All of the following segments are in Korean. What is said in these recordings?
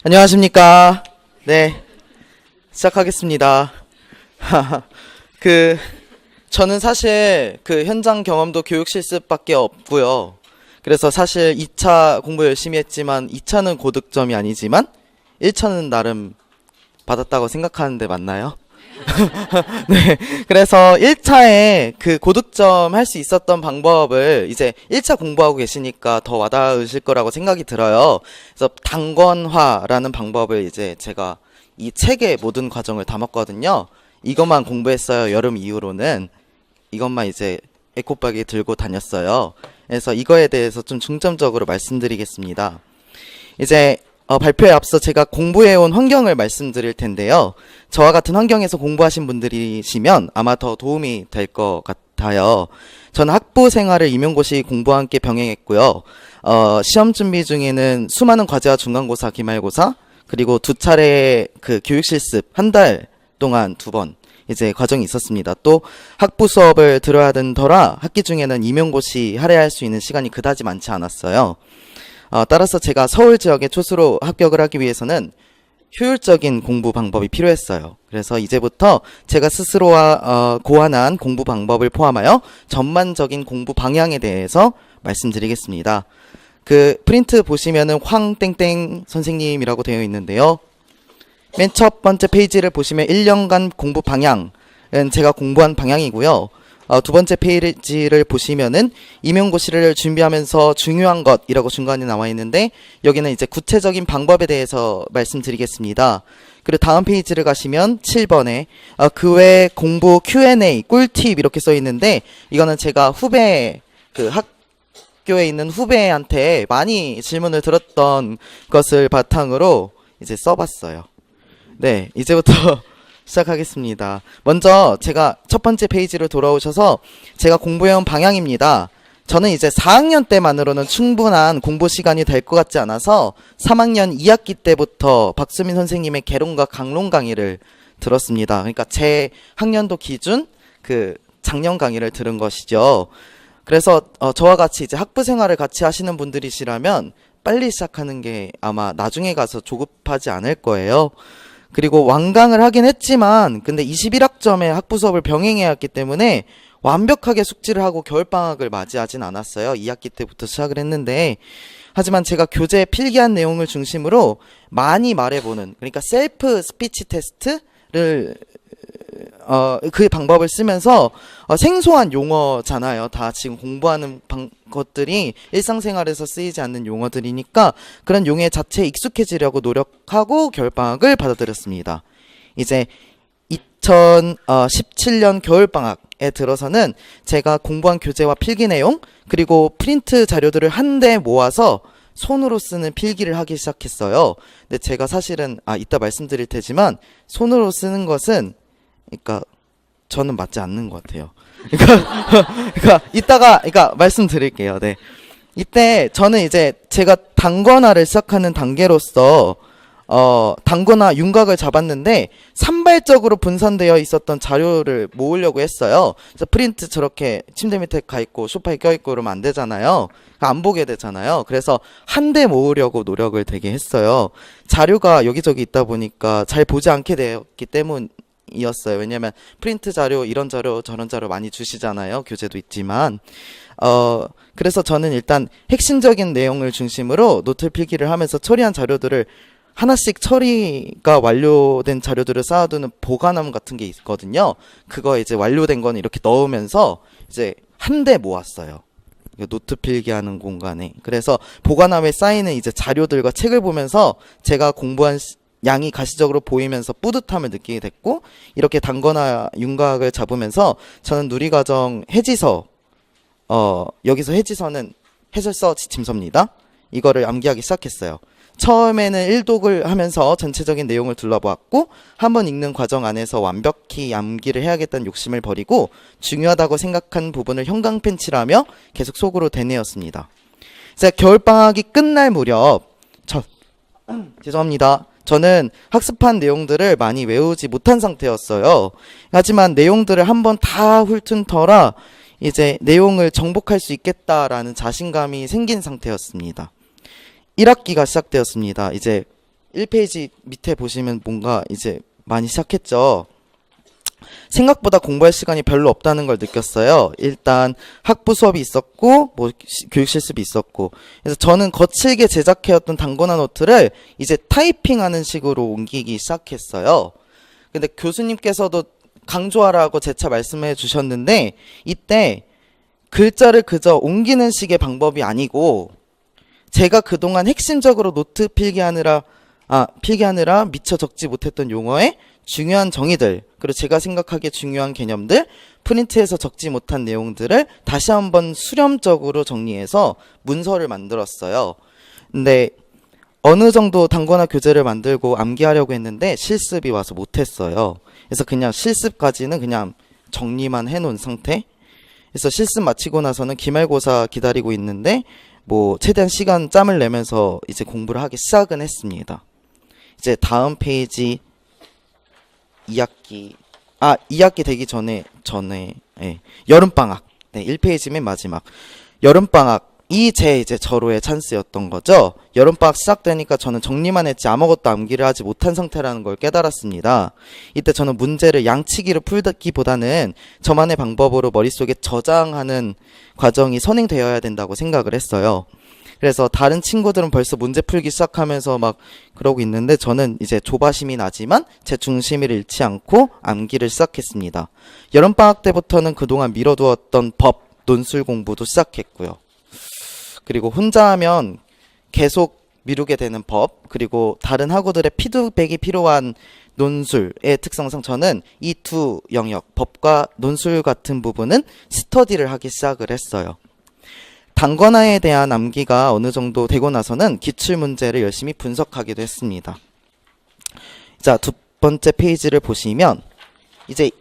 안녕하십니까. 네, 시작하겠습니다. 저는 사실 현장 경험도 교육 실습밖에 없고요. 그래서 사실 2차 공부 열심히 했지만 2차는 고득점이 아니지만 1차는 나름 받았다고 생각하는데 맞나요? 네, 그래서 1차에 고득점 할 수 있었던 방법을 이제 1차 공부하고 계시니까 더 와닿으실 거라고 생각이 들어요. 그래서 단권화라는 방법을 이제 제가 이 책의 모든 과정을 담았거든요. 이것만 공부했어요. 여름 이후로는 이것만 이제 에코백에 들고 다녔어요. 그래서 이거에 대해서 좀 중점적으로 말씀드리겠습니다. 이제 발표에 앞서 제가 공부해온 환경을 말씀드릴 텐데요. 저와 같은 환경에서 공부하신 분들이시면 아마 더 도움이 될 것 같아요. 저는 학부 생활을 임용고시 공부와 함께 병행했고요. 시험 준비 중에는 수많은 과제와 중간고사, 기말고사, 그리고 2차례 교육 실습, 한 달 동안 2번 이제 과정이 있었습니다. 또 학부 수업을 들어야 되는 터라 학기 중에는 임용고시 할애할 수 있는 시간이 그다지 많지 않았어요. 따라서 제가 서울 지역에 초수로 합격을 하기 위해서는 효율적인 공부 방법이 필요했어요. 그래서 이제부터 제가 스스로 고안한 공부 방법을 포함하여 전반적인 공부 방향에 대해서 말씀드리겠습니다. 프린트 보시면은 황땡땡 선생님이라고 되어 있는데요. 맨 첫 번째 페이지를 보시면 1년간 공부 방향은 제가 공부한 방향이고요. 두 번째 페이지를 보시면은 임용고시를 준비하면서 중요한 것이라고 중간에 나와 있는데 여기는 이제 구체적인 방법에 대해서 말씀드리겠습니다. 그리고 다음 페이지를 가시면 7번에 그 외 공부 Q&A 꿀팁 이렇게 써 있는데 이거는 제가 후배 학교에 있는 후배한테 많이 질문을 들었던 것을 바탕으로 이제 써봤어요. 네, 이제부터 시작하겠습니다. 먼저 제가 첫 번째 페이지로 돌아오셔서 제가 공부해온 방향입니다. 저는 이제 4학년 때만으로는 충분한 공부 시간이 될 것 같지 않아서 3학년 2학기 때부터 박수민 선생님의 개론과 강론 강의를 들었습니다. 그러니까 제 학년도 기준 작년 강의를 들은 것이죠. 그래서 저와 같이 이제 학부 생활을 같이 하시는 분들이시라면 빨리 시작하는 게 아마 나중에 가서 조급하지 않을 거예요. 그리고 완강을 하긴 했지만 근데 21학점의 학부 수업을 병행해야 했기 때문에 완벽하게 숙지를 하고 겨울방학을 맞이하진 않았어요. 2학기 때부터 시작을 했는데 하지만 제가 교재에 필기한 내용을 중심으로 많이 말해보는 그러니까 셀프 스피치 테스트를 그 방법을 쓰면서 생소한 용어잖아요. 다 지금 공부하는 것들이 일상생활에서 쓰이지 않는 용어들이니까 그런 용어 자체에 익숙해지려고 노력하고 겨울방학을 받아들였습니다. 이제 2017년 겨울방학에 들어서는 제가 공부한 교재와 필기 내용 그리고 프린트 자료들을 한데 모아서 손으로 쓰는 필기를 하기 시작했어요. 근데 제가 사실은 이따 말씀드릴 테지만 손으로 쓰는 것은 그러니까 저는 맞지 않는 것 같아요. 그러니까 이따가 말씀드릴게요. 네. 이때 저는 이제 제가 단권화를 시작하는 단계로서 단권화 윤곽을 잡았는데 산발적으로 분산되어 있었던 자료를 모으려고 했어요. 그래서 프린트 저렇게 침대 밑에 가 있고 소파에 껴 있고 그러면 안 되잖아요. 안 보게 되잖아요. 그래서 한데 모으려고 노력을 되게 했어요. 자료가 여기저기 있다 보니까 잘 보지 않게 되었기 때문이었어요. 왜냐면 프린트 자료 이런 자료 저런 자료 많이 주시잖아요. 교재도 있지만 그래서 저는 일단 핵심적인 내용을 중심으로 노트 필기를 하면서 처리한 자료들을 하나씩 처리가 완료된 자료들을 쌓아두는 보관함 같은 게 있거든요. 그거 이제 완료된 건 이렇게 넣으면서 이제 한데 모았어요. 노트 필기하는 공간에. 그래서 보관함에 쌓이는 이제 자료들과 책을 보면서 제가 공부한 양이 가시적으로 보이면서 뿌듯함을 느끼게 됐고 이렇게 단권화 윤곽을 잡으면서 저는 누리과정 해지서 여기서 해지서는 해설서 지침서입니다. 이거를 암기하기 시작했어요. 처음에는 1독을 하면서 전체적인 내용을 둘러보았고 한번 읽는 과정 안에서 완벽히 암기를 해야겠다는 욕심을 버리고 중요하다고 생각한 부분을 형광펜 칠하며 계속 속으로 되뇌었습니다. 겨울방학이 끝날 무렵 죄송합니다. 저는 학습한 내용들을 많이 외우지 못한 상태였어요. 하지만 내용들을 한번 다 훑은 터라 이제 내용을 정복할 수 있겠다라는 자신감이 생긴 상태였습니다. 1학기가 시작되었습니다. 이제 1페이지 밑에 보시면 뭔가 이제 많이 시작했죠. 생각보다 공부할 시간이 별로 없다는 걸 느꼈어요. 일단 학부 수업이 있었고 뭐 교육 실습이 있었고, 그래서 저는 거칠게 제작해왔던 단권화 노트를 이제 타이핑하는 식으로 옮기기 시작했어요. 근데 교수님께서도 강조하라고 재차 말씀해 주셨는데, 이때 글자를 그저 옮기는 식의 방법이 아니고 제가 그동안 핵심적으로 노트 필기하느라 미처 적지 못했던 용어의 중요한 정의들, 그리고 제가 생각하기에 중요한 개념들, 프린트해서 적지 못한 내용들을 다시 한번 수렴적으로 정리해서 문서를 만들었어요. 근데 어느 정도 단권화 교재를 만들고 암기하려고 했는데 실습이 와서 못했어요. 그래서 그냥 실습까지는 그냥 정리만 해놓은 상태. 그래서 실습 마치고 나서는 기말고사 기다리고 있는데 뭐 최대한 시간 짬을 내면서 이제 공부를 하기 시작은 했습니다. 이제 다음 페이지 2학기 되기 전에 예, 여름방학. 네, 1페이지 맨 마지막. 여름방학이 이제 저로의 찬스였던 거죠. 여름방학 시작되니까 저는 정리만 했지 아무것도 암기를 하지 못한 상태라는 걸 깨달았습니다. 이때 저는 문제를 양치기로 풀기보다는 저만의 방법으로 머릿속에 저장하는 과정이 선행되어야 된다고 생각을 했어요. 그래서 다른 친구들은 벌써 문제 풀기 시작하면서 막 그러고 있는데 저는 이제 조바심이 나지만 제 중심을 잃지 않고 암기를 시작했습니다. 여름방학 때부터는 그동안 미뤄두었던 법, 논술 공부도 시작했고요. 그리고 혼자 하면 계속 미루게 되는 법, 그리고 다른 학우들의 피드백이 필요한 논술의 특성상 저는 이 두 영역, 법과 논술 같은 부분은 스터디를 하기 시작을 했어요. 단권화에 대한 암기가 어느 정도 되고 나서는 기출문제를 열심히 분석하기도 했습니다. 자, 두 번째 페이지를 보시면 이제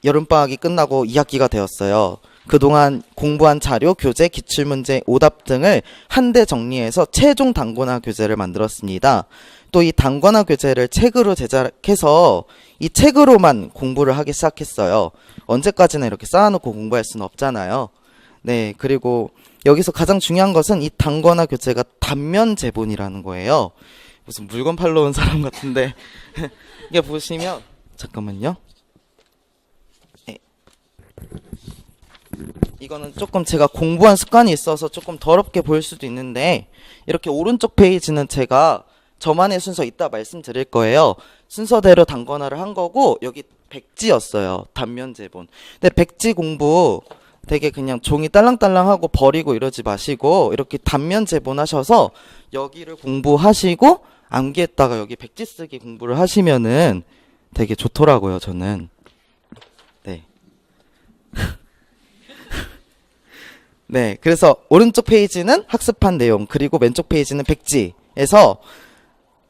여름방학이 끝나고 2학기가 되었어요. 그동안 공부한 자료, 교재, 기출문제, 오답 등을 한데 정리해서 최종 단권화 교재를 만들었습니다. 또 이 단권화 교재를 책으로 제작해서 이 책으로만 공부를 하기 시작했어요. 언제까지나 이렇게 쌓아놓고 공부할 수는 없잖아요. 네, 그리고 여기서 가장 중요한 것은 이 단권화 교재가 단면 제본이라는 거예요. 무슨 물건 팔러 온 사람 같은데 이게 보시면 잠깐만요. 네. 이거는 조금 제가 공부한 습관이 있어서 조금 더럽게 보일 수도 있는데, 이렇게 오른쪽 페이지는 제가 저만의 순서 이따 말씀드릴 거예요. 순서대로 단권화를 한 거고, 여기 백지였어요. 단면 제본. 근데 백지 공부 되게 그냥 종이 딸랑딸랑하고 버리고 이러지 마시고 이렇게 단면 제본하셔서 여기를 공부하시고 암기했다가 여기 백지 쓰기 공부를 하시면은 되게 좋더라고요, 저는. 네. 네, 그래서 오른쪽 페이지는 학습한 내용, 그리고 왼쪽 페이지는 백지에서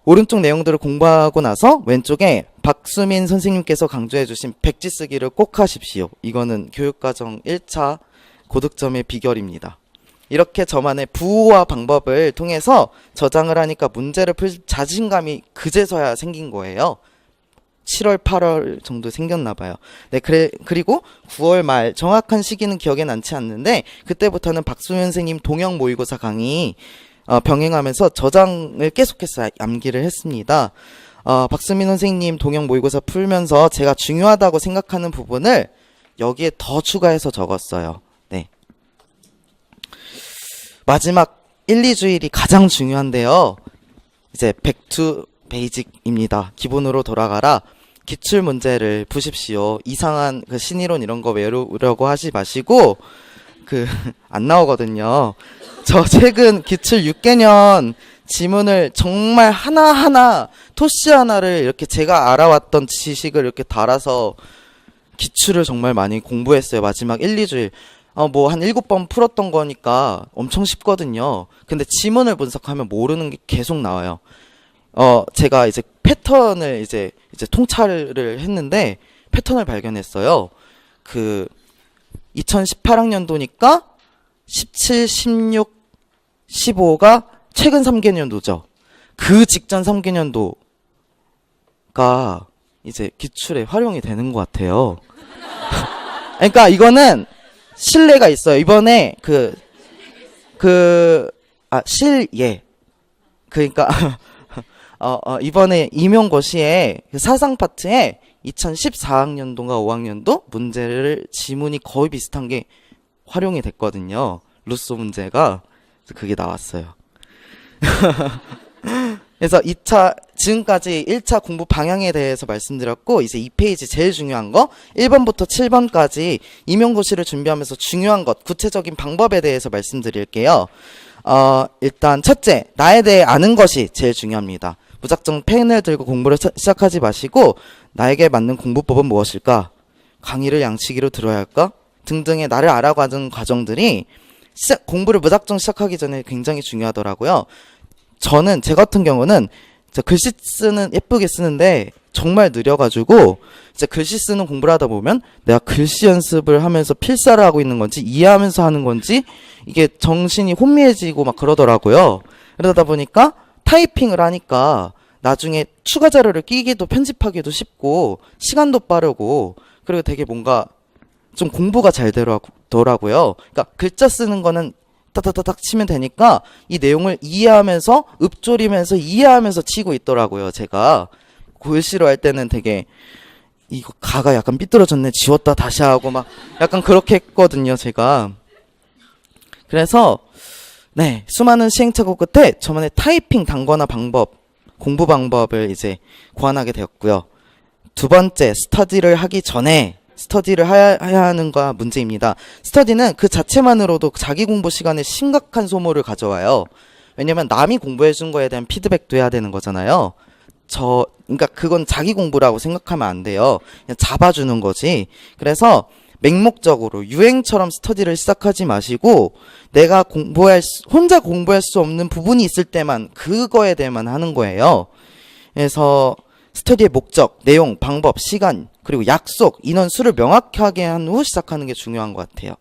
오른쪽 내용들을 공부하고 나서 왼쪽에 박수민 선생님께서 강조해주신 백지 쓰기를 꼭 하십시오. 이거는 교육과정 1차 고득점의 비결입니다. 이렇게 저만의 부호화 방법을 통해서 저장을 하니까 문제를 풀 자신감이 그제서야 생긴 거예요. 7월, 8월 정도 생겼나 봐요. 네, 그리고 9월 말, 정확한 시기는 기억에 남지 않는데 그때부터는 박수민 선생님 동영 모의고사 강의 병행하면서 저장을 계속해서 암기를 했습니다. 박수민 선생님 동영 모의고사 풀면서 제가 중요하다고 생각하는 부분을 여기에 더 추가해서 적었어요. 네. 마지막 1, 2주일이 가장 중요한데요. 이제 백투 베이직입니다. 기본으로 돌아가라. 기출 문제를 푸십시오. 이상한 그 신이론 이런 거 외우려고 하지 마시고 안 나오거든요. 저 최근 기출 6개년 지문을 정말 하나하나 토시 하나를 이렇게 제가 알아왔던 지식을 이렇게 달아서 기출을 정말 많이 공부했어요. 마지막 1, 2주일. 뭐 한 7번 풀었던 거니까 엄청 쉽거든요. 근데 지문을 분석하면 모르는 게 계속 나와요. 제가 이제 패턴을 이제 통찰을 했는데 패턴을 발견했어요. 2018학년도니까 17, 16, 15가 최근 3개년도죠. 그 직전 3개년도가 이제 기출에 활용이 되는 것 같아요. 그러니까 이거는 신뢰가 있어요. 이번에 실예. 그러니까 이번에 임용고시에 그 사상 파트에 2014학년도인가 5학년도 문제를 지문이 거의 비슷한 게 활용이 됐거든요. 루소 문제가. 그래서 그게 나왔어요. 그래서 지금까지 1차 공부 방향에 대해서 말씀드렸고, 이제 2페이지 제일 중요한 거, 1번부터 7번까지 임용고시를 준비하면서 중요한 것, 구체적인 방법에 대해서 말씀드릴게요. 일단 첫째, 나에 대해 아는 것이 제일 중요합니다. 무작정 펜을 들고 공부를 시작하지 마시고, 나에게 맞는 공부법은 무엇일까? 강의를 양치기로 들어야 할까? 등등의 나를 알아가는 과정들이 공부를 무작정 시작하기 전에 굉장히 중요하더라고요. 제 같은 경우는 글씨 예쁘게 쓰는데 정말 느려가지고, 글씨 쓰는 공부를 하다 보면 내가 글씨 연습을 하면서 필사를 하고 있는 건지 이해하면서 하는 건지 이게 정신이 혼미해지고 막 그러더라고요. 그러다 보니까 타이핑을 하니까 나중에 추가 자료를 끼기도 편집하기도 쉽고 시간도 빠르고, 그리고 되게 뭔가 좀 공부가 잘 되더라고요. 그러니까 글자 쓰는 거는 따다다닥 치면 되니까 이 내용을 이해하면서 읊조리면서 이해하면서 치고 있더라고요. 제가 글씨로 할 때는 되게 이거 가가 약간 삐뚤어졌네, 지웠다 다시 하고 막 약간 그렇게 했거든요, 제가. 그래서 네, 수많은 시행착오 끝에 저만의 타이핑 단권화 방법, 공부 방법을 이제 고안하게 되었고요. 두 번째, 스터디를 하기 전에 스터디를 해야 하는가 문제입니다. 스터디는 그 자체만으로도 자기 공부 시간에 심각한 소모를 가져와요. 왜냐면 남이 공부해 준 거에 대한 피드백도 해야 되는 거잖아요. 그러니까 그건 자기 공부라고 생각하면 안 돼요. 그냥 잡아주는 거지. 그래서 맹목적으로 유행처럼 스터디를 시작하지 마시고, 내가 혼자 공부할 수 없는 부분이 있을 때만 그거에 대해만 하는 거예요. 그래서 스터디의 목적, 내용, 방법, 시간, 그리고 약속, 인원 수를 명확하게 한 후 시작하는 게 중요한 것 같아요.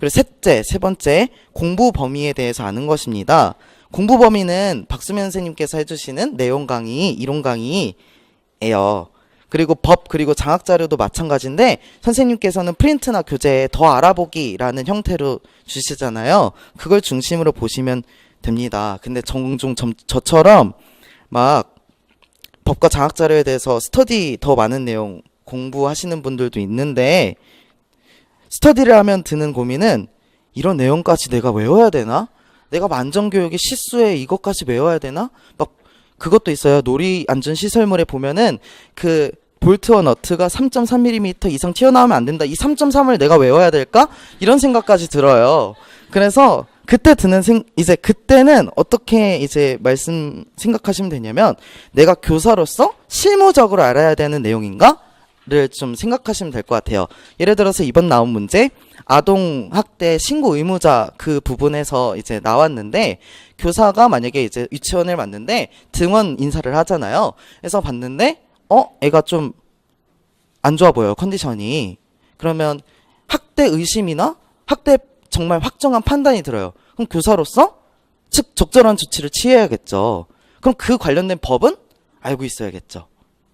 그리고 세 번째, 공부 범위에 대해서 아는 것입니다. 공부 범위는 박수면 선생님께서 해주시는 내용 강의, 이론 강의예요. 그리고 그리고 장학 자료도 마찬가지인데, 선생님께서는 프린트나 교재에 더 알아보기라는 형태로 주시잖아요. 그걸 중심으로 보시면 됩니다. 근데 종종 저처럼 막 법과 장학 자료에 대해서 스터디 더 많은 내용 공부하시는 분들도 있는데, 스터디를 하면 드는 고민은 이런 내용까지 내가 외워야 되나? 내가 만정교육의 시수에 이것까지 외워야 되나? 막 그것도 있어요. 놀이 안전 시설물에 보면은 그 볼트와 너트가 3.3mm 이상 튀어나오면 안 된다. 이 3.3을 내가 외워야 될까? 이런 생각까지 들어요. 그래서 그때는 어떻게 생각하시면 되냐면, 내가 교사로서 실무적으로 알아야 되는 내용인가를 좀 생각하시면 될 것 같아요. 예를 들어서 이번 나온 문제, 아동 학대 신고 의무자 그 부분에서 나왔는데, 교사가 만약에 유치원을 맞는데 등원 인사를 하잖아요. 그래서 봤는데, 애가 좀 안 좋아 보여요, 컨디션이. 그러면 학대 의심이나 학대 정말 확정한 판단이 들어요. 그럼 교사로서 적절한 조치를 취해야겠죠. 그럼 그 관련된 법은 알고 있어야겠죠.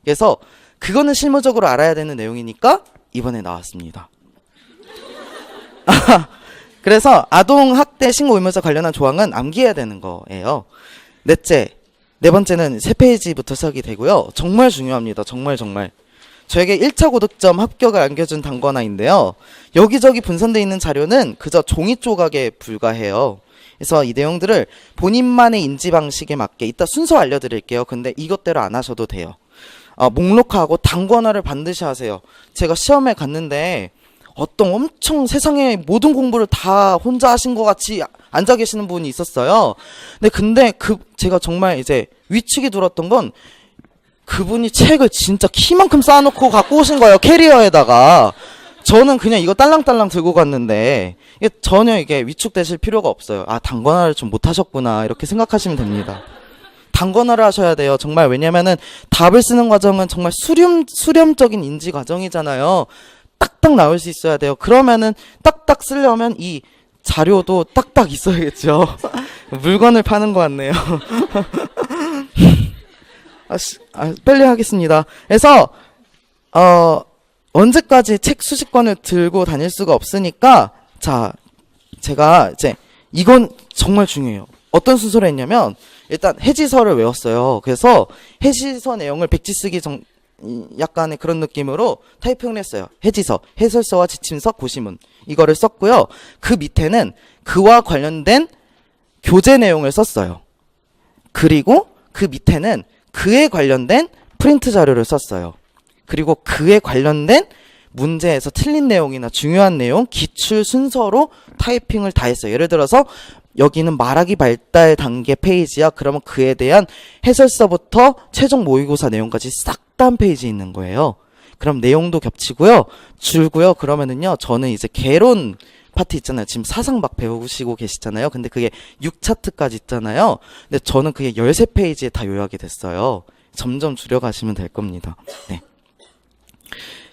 그래서 그거는 실무적으로 알아야 되는 내용이니까 이번에 나왔습니다. 그래서 아동학대 신고 의무자 관련한 조항은 암기해야 되는 거예요. 네 번째는 3페이지부터 시작이 되고요. 정말 중요합니다. 정말. 저에게 1차 고득점 합격을 안겨준 단권화인데요. 여기저기 분산되어 있는 자료는 그저 종이 조각에 불과해요. 그래서 이 내용들을 본인만의 인지 방식에 맞게 이따 순서 알려드릴게요. 근데 이것대로 안 하셔도 돼요. 목록하고 단권화를 반드시 하세요. 제가 시험에 갔는데 어떤 엄청 세상에 모든 공부를 다 혼자 하신 것 같이 앉아 계시는 분이 있었어요. 근데 제가 정말 위축이 들었던 건, 그분이 책을 진짜 키만큼 쌓아놓고 갖고 오신 거예요, 캐리어에다가. 저는 그냥 이거 딸랑딸랑 들고 갔는데, 전혀 위축되실 필요가 없어요. 단권화를 좀 못하셨구나, 이렇게 생각하시면 됩니다. 단권화를 하셔야 돼요. 정말. 왜냐면은 답을 쓰는 과정은 정말 수렴적인 인지 과정이잖아요. 딱딱 나올 수 있어야 돼요. 그러면은 딱딱 쓰려면 이 자료도 딱딱 있어야겠죠. 물건을 파는 것 같네요. 빨리 하겠습니다. 그래서 언제까지 책 수십 권을 들고 다닐 수가 없으니까, 제가 이건 정말 중요해요. 어떤 순서로 했냐면, 일단 해지서를 외웠어요. 그래서 해지서 내용을 백지 쓰기 약간의 그런 느낌으로 타이핑을 했어요. 해지서, 해설서와 지침서, 고시문 이거를 썼고요. 그 밑에는 그와 관련된 교재 내용을 썼어요. 그리고 그 밑에는 그에 관련된 프린트 자료를 썼어요. 그리고 그에 관련된 문제에서 틀린 내용이나 중요한 내용, 기출 순서로 타이핑을 다 했어요. 예를 들어서 여기는 말하기 발달 단계 페이지야. 그러면 그에 대한 해설서부터 최종 모의고사 내용까지 싹 다 한 페이지 있는 거예요. 그럼 내용도 겹치고요. 줄고요. 그러면은요. 저는 이제 개론 파트 있잖아요. 지금 사상 막 배우시고 계시잖아요. 근데 그게 6차트까지 있잖아요. 근데 저는 그게 13페이지에 다 요약이 됐어요. 점점 줄여가시면 될 겁니다. 네.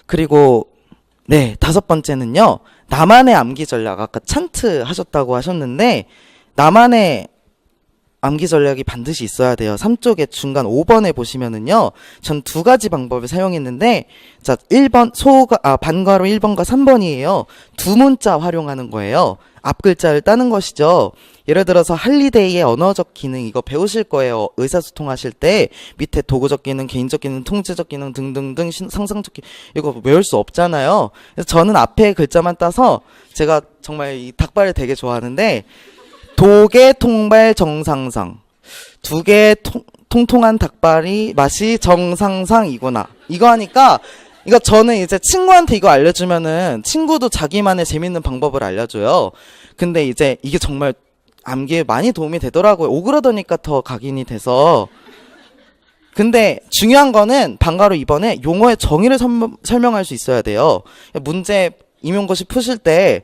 그리고 네, 5번째는요. 나만의 암기 전략. 아까 찬트 하셨다고 하셨는데 나만의 암기 전략이 반드시 있어야 돼요. 3쪽에 중간 5번에 보시면은요. 전 2가지 방법을 사용했는데 자, 1번 반괄호 1번과 3번이에요. 두 문자 활용하는 거예요. 앞 글자를 따는 것이죠. 예를 들어서 할리데이의 언어적 기능 이거 배우실 거예요. 의사소통하실 때 밑에 도구적 기능, 개인적 기능, 통제적 기능 등등등 상상적 기능 이거 외울 수 없잖아요. 그래서 저는 앞에 글자만 따서 제가 정말 이 닭발을 되게 좋아하는데 도개 통발 정상상 2개 통통한 닭발이 맛이 정상상이구나. 이거 하니까 이거 저는 이제 친구한테 이거 알려주면은 친구도 자기만의 재밌는 방법을 알려줘요. 근데 이제 이게 정말 암기에 많이 도움이 되더라고요. 오그러드니까 더 각인이 돼서. 근데 중요한 거는 반가로 이번에 용어의 정의를 설명할 수 있어야 돼요. 문제 임용고시 푸실 때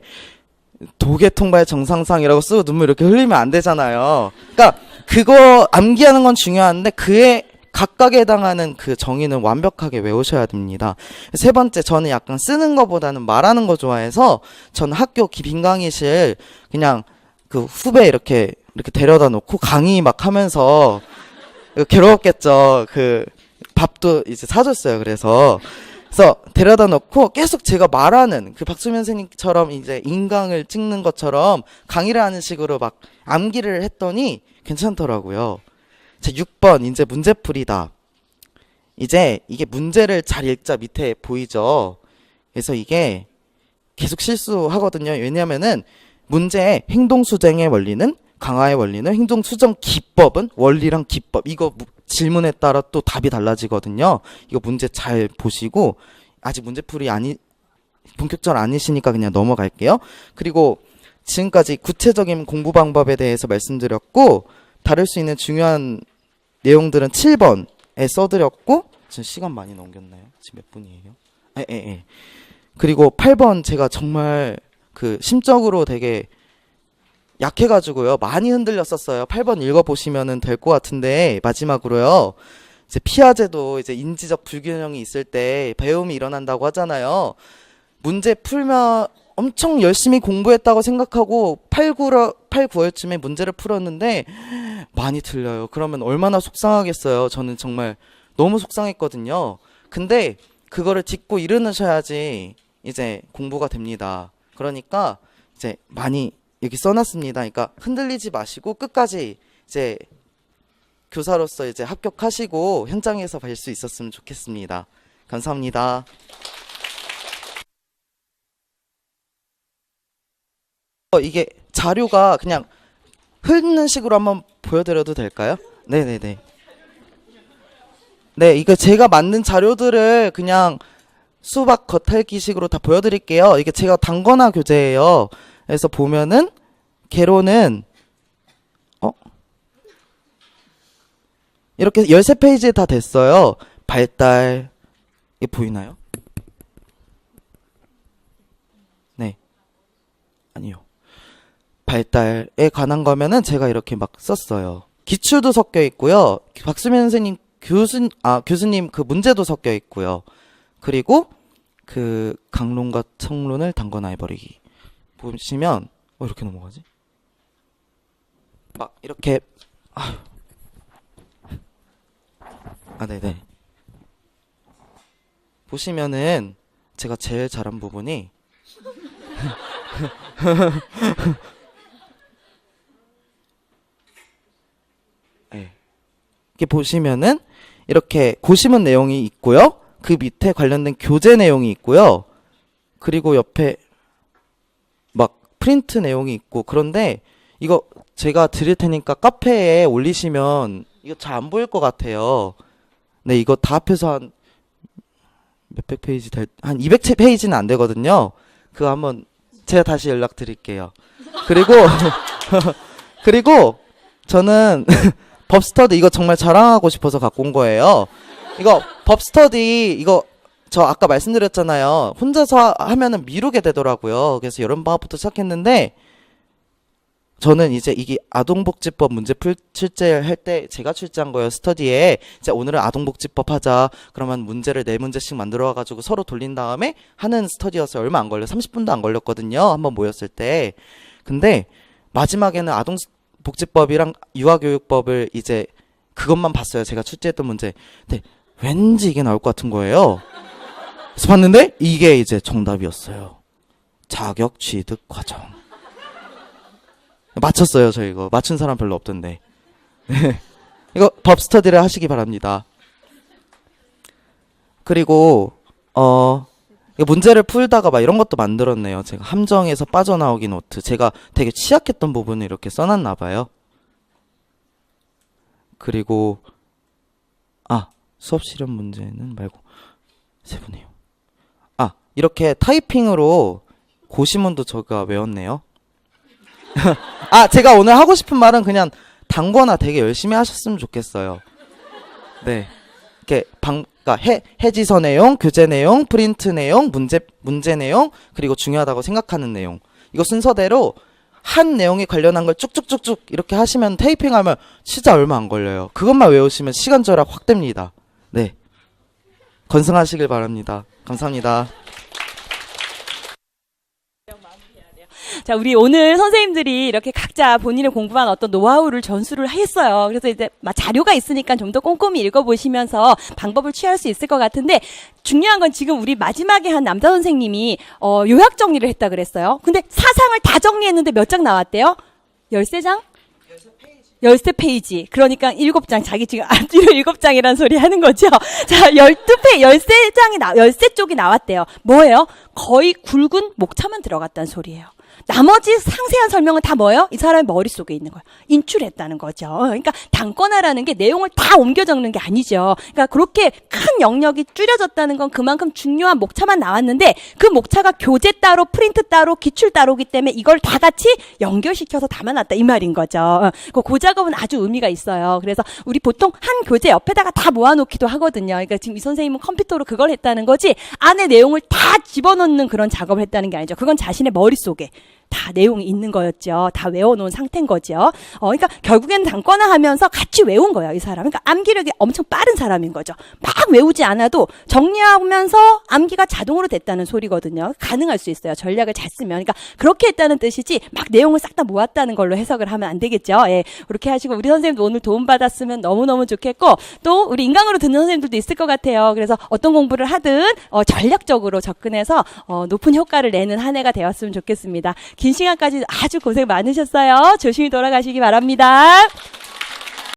도개통발 정상상이라고 쓰고 눈물 이렇게 흘리면 안 되잖아요. 그러니까 그거 암기하는 건 중요한데 그에 각각에 해당하는 그 정의는 완벽하게 외우셔야 됩니다. 3번째, 저는 약간 쓰는 거보다는 말하는 거 좋아해서 저는 학교 빈 강의실 그냥 그 후배 이렇게 데려다 놓고 강의 막 하면서 괴로웠겠죠. 그 밥도 이제 사줬어요. 그래서 데려다 놓고 계속 제가 말하는 그 박수면 선생님처럼 이제 인강을 찍는 것처럼 강의를 하는 식으로 막 암기를 했더니 괜찮더라고요. 자, 6번 이제 문제풀이다. 이제 이게 문제를 잘 읽자 밑에 보이죠. 그래서 이게 계속 실수하거든요. 왜냐면은 문제의 행동수정의 원리는 강화의 원리는 행동수정 기법은 원리랑 기법 이거 질문에 따라 또 답이 달라지거든요. 이거 문제 잘 보시고 아직 문제풀이 본격적으로 아니시니까 그냥 넘어갈게요. 그리고 지금까지 구체적인 공부 방법에 대해서 말씀드렸고 다룰 수 있는 중요한 내용들은 7번에 써드렸고 지금 시간 많이 넘겼나요? 지금 몇 분이에요? 예. 그리고 8번 제가 정말 그 심적으로 되게 약해가지고요. 많이 흔들렸었어요. 8번 읽어보시면 될 것 같은데 마지막으로요. 이제 피아제도 이제 인지적 불균형이 있을 때 배움이 일어난다고 하잖아요. 문제 풀면 엄청 열심히 공부했다고 생각하고 8, 9월쯤에 문제를 풀었는데 많이 틀려요. 그러면 얼마나 속상하겠어요. 저는 정말 너무 속상했거든요. 근데 그거를 딛고 일어나셔야지 이제 공부가 됩니다. 그러니까 이제 많이 여기 써놨습니다. 그러니까 흔들리지 마시고 끝까지 이제 교사로서 이제 합격하시고 현장에서 뵐 수 있었으면 좋겠습니다. 감사합니다. 이게 자료가 그냥 흐르는 식으로 한번 보여드려도 될까요? 네네네. 네, 이거 제가 만든 자료들을 그냥 수박 겉핥기식으로 다 보여드릴게요. 이게 제가 단거나 교재예요. 그래서 보면은 개론은 이렇게 13페이지에 다 됐어요. 발달 이게 보이나요? 네. 아니요. 발달에 관한 거면은 제가 이렇게 막 썼어요. 기출도 섞여 있고요. 박수민 선생님 교수님 그 문제도 섞여 있고요. 그리고 그 강론과 청론을 단거나 해버리기. 보시면 이렇게 넘어가지? 막 이렇게 네네. 보시면은 제가 제일 잘한 부분이 네. 이렇게 보시면은 이렇게 고시문 내용이 있고요. 그 밑에 관련된 교재 내용이 있고요. 그리고 옆에 막 프린트 내용이 있고, 그런데 이거 제가 드릴 테니까 카페에 올리시면 이거 잘 안 보일 것 같아요. 네, 이거 다 합해서 한 몇백 페이지 한 200페이지는 안 되거든요. 그거 한번 제가 다시 연락 드릴게요. 그리고 그리고 저는 법스터디 이거 정말 자랑하고 싶어서 갖고 온 거예요. 이거 법스터디 이거 저 아까 말씀드렸잖아요. 혼자서 하면은 미루게 되더라고요. 그래서 여름방학부터 시작했는데, 저는 이제 이게 아동복지법 문제 출제할 때 제가 출제한 거예요. 스터디에 이제 오늘은 아동복지법 하자. 그러면 문제를 4문제씩 만들어 와가지고 서로 돌린 다음에 하는 스터디였어요. 얼마 안 걸려. 30분도 안 걸렸거든요. 한번 모였을 때. 근데 마지막에는 아동복지법이랑 유아교육법을 이제 그것만 봤어요. 제가 출제했던 문제. 근데 왠지 이게 나올 것 같은 거예요. 그래서 봤는데 이게 이제 정답이었어요. 자격 취득 과정. 맞췄어요. 저 이거 맞춘 사람 별로 없던데. 네. 이거 법 스터디를 하시기 바랍니다. 그리고 이거 문제를 풀다가 막 이런 것도 만들었네요. 제가 함정에서 빠져나오기 노트. 제가 되게 취약했던 부분을 이렇게 써놨나 봐요. 그리고 수업 실험 문제는 말고 세분해요. 이렇게 타이핑으로 고시문도 제가 외웠네요. 제가 오늘 하고 싶은 말은 그냥 단거나 되게 열심히 하셨으면 좋겠어요. 네. 이렇게 그러니까 해지서 내용, 교재 내용, 프린트 내용, 문제 내용, 그리고 중요하다고 생각하는 내용. 이거 순서대로 한 내용에 관련한 걸 쭉쭉쭉쭉 이렇게 하시면 테이핑하면 진짜 얼마 안 걸려요. 그것만 외우시면 시간 절약 확 됩니다. 네. 건승하시길 바랍니다. 감사합니다. 자, 우리 오늘 선생님들이 이렇게 각자 본인의 공부한 어떤 노하우를 전수를 했어요. 그래서 이제 자료가 있으니까 좀 더 꼼꼼히 읽어보시면서 방법을 취할 수 있을 것 같은데, 중요한 건 지금 우리 마지막에 한 남자 선생님이 요약 정리를 했다 그랬어요. 근데 사상을 다 정리했는데 몇 장 나왔대요? 13장? 13페이지. 그러니까 7장. 자기 지금 앞뒤로 7장이라는 소리 하는 거죠. 자, 13쪽이 나왔대요. 뭐예요? 거의 굵은 목차만 들어갔다는 소리예요. 나머지 상세한 설명은 다 뭐예요? 이 사람의 머릿속에 있는 거예요. 인출했다는 거죠. 그러니까 단권화라는 게 내용을 다 옮겨 적는 게 아니죠. 그러니까 그렇게 큰 영역이 줄여졌다는 건 그만큼 중요한 목차만 나왔는데, 그 목차가 교재 따로, 프린트 따로, 기출 따로기 때문에 이걸 다 같이 연결시켜서 담아놨다 이 말인 거죠. 그 작업은 아주 의미가 있어요. 그래서 우리 보통 한 교재 옆에다가 다 모아놓기도 하거든요. 그러니까 지금 이 선생님은 컴퓨터로 그걸 했다는 거지, 안에 내용을 다 집어넣는 그런 작업을 했다는 게 아니죠. 그건 자신의 머릿속에 다 내용이 있는 거였죠. 다 외워놓은 상태인 거죠. 그러니까 결국에는 단권화 하면서 같이 외운 거예요, 이 사람. 그러니까 암기력이 엄청 빠른 사람인 거죠. 막 외우지 않아도 정리하면서 암기가 자동으로 됐다는 소리거든요. 가능할 수 있어요. 전략을 잘 쓰면. 그러니까 그렇게 했다는 뜻이지 막 내용을 싹 다 모았다는 걸로 해석을 하면 안 되겠죠. 예, 그렇게 하시고 우리 선생님도 오늘 도움받았으면 너무너무 좋겠고, 또 우리 인강으로 듣는 선생님들도 있을 것 같아요. 그래서 어떤 공부를 하든 전략적으로 접근해서 높은 효과를 내는 한 해가 되었으면 좋겠습니다. 긴 시간까지 아주 고생 많으셨어요. 조심히 돌아가시기 바랍니다.